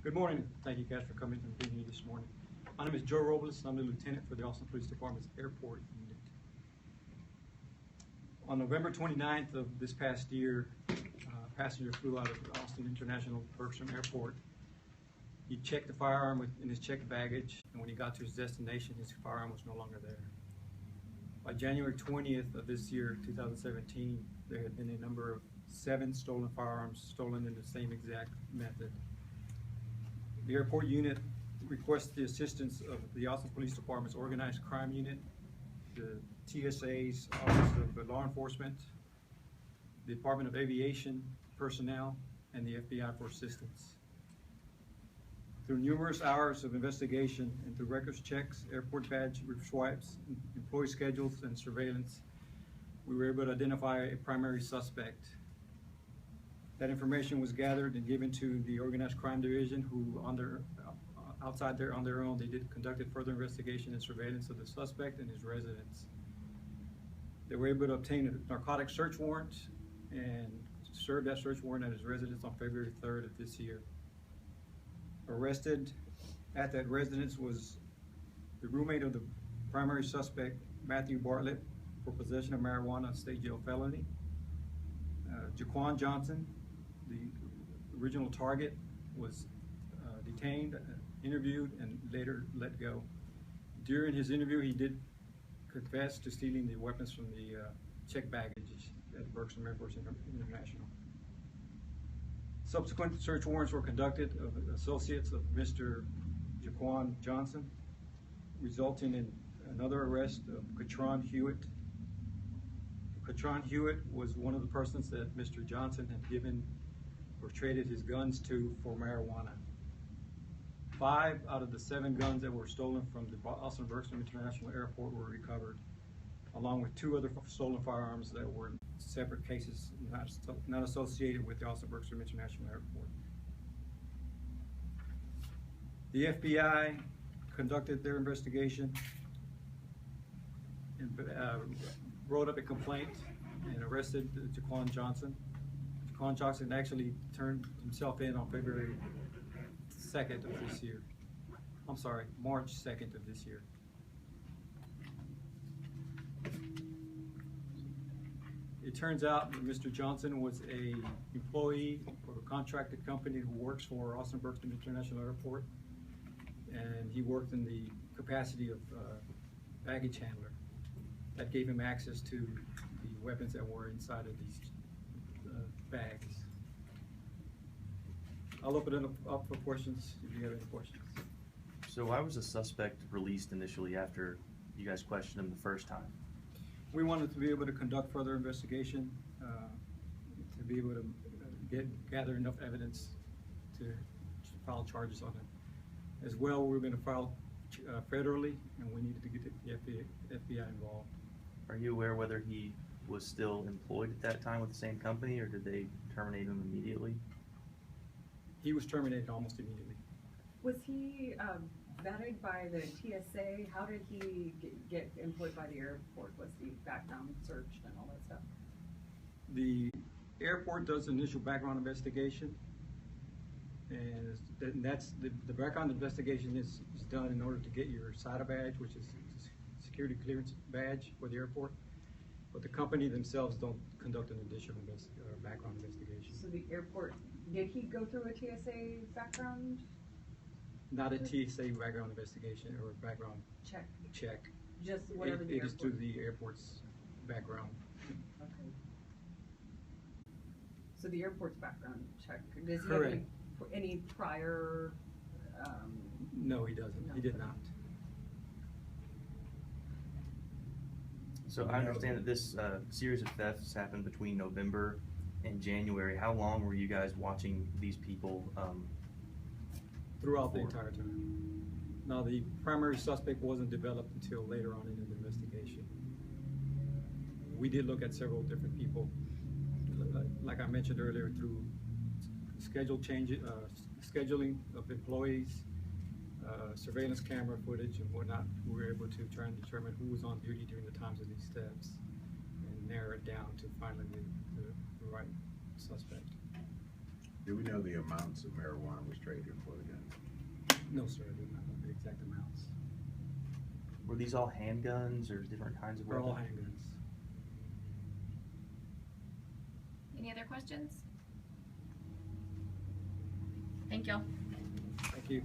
Good morning. Thank you guys for coming and being here this morning. My name is Joe Robles. I'm the lieutenant for the Austin Police Department's Airport Unit. On November 29th of this past year, a passenger flew out of Austin-Bergstrom International Airport. He checked the firearm in his checked baggage, and when he got to his destination, his firearm was no longer there. By January 20th of this year, 2017, there had been a number of 7 stolen firearms stolen in the same exact method. The airport unit requests the assistance of the Austin Police Department's Organized Crime Unit, the TSA's Office of Law Enforcement, the Department of Aviation personnel, and the FBI for assistance. Through numerous hours of investigation and through records checks, airport badge swipes, employee schedules, and surveillance, we were able to identify a primary suspect. That information was gathered and given to the Organized Crime Division, who outside there on their own, they conducted further investigation and surveillance of the suspect and his residence. They were able to obtain a narcotic search warrant and serve that search warrant at his residence on February 3rd of this year. Arrested at that residence was the roommate of the primary suspect, Matthew Bartlett, for possession of marijuana, state jail felony. Jaquan Johnson, the original target, was detained, interviewed, and later let go. During his interview, he did confess to stealing the weapons from the checked baggage at Bergstrom Airport International. Subsequent search warrants were conducted of associates of Mr. Jaquan Johnson, resulting in another arrest of Catron Hewitt. Catron Hewitt was one of the persons that Mr. Johnson had given or traded his guns to for marijuana. 5 out of the 7 guns that were stolen from the Austin-Bergstrom International Airport were recovered, along with 2 other stolen firearms that were separate cases not associated with the Austin-Bergstrom International Airport. The FBI conducted their investigation and wrote up a complaint and arrested Jaquan Johnson. Jaquan Johnson actually turned himself in on February 2nd of this year. I'm sorry, March 2nd of this year. It turns out that Mr. Johnson was an employee of a contracted company who works for Austin-Bergstrom International Airport, and he worked in the capacity of baggage handler. That gave him access to the weapons that were inside of these bags. I'll open it up for questions if you have any questions. So why was the suspect released initially after you guys questioned him the first time? We wanted to be able to conduct further investigation, to be able to gather enough evidence to file charges on it. As well, we were going to file federally, and we needed to get the FBI involved. Are you aware whether he was still employed at that time with the same company, or did they terminate him immediately? He was terminated almost immediately. Was he vetted by the TSA? How did he get employed by the airport? Was the background searched and all that stuff? The airport does initial background investigation, and that's the background investigation is done in order to get your SIDA badge, which is security clearance badge for the airport. But the company themselves don't conduct an additional background investigation. So the airport, did he go through a TSA background? Not a TSA background investigation or a background check. Just whatever the airport. It is through the airport's background. Okay. So the airport's background check. Does he Correct. have any prior? No, he doesn't. No. He did not. So I understand that this series of thefts happened between November and January. How long were you guys watching these people? Throughout the entire time. Now, the primary suspect wasn't developed until later on in the investigation. We did look at several different people, like I mentioned earlier, through scheduling of employees, surveillance camera footage and whatnot. We were able to try and determine who was on duty during the times of these thefts and narrow it down to finally the right suspect. Do we know the amounts of marijuana was traded for the gun? No, sir, I do not know the exact amounts. Were these all handguns or different kinds of They're all weapons? handguns. Any other questions? Thank y'all. Thank you.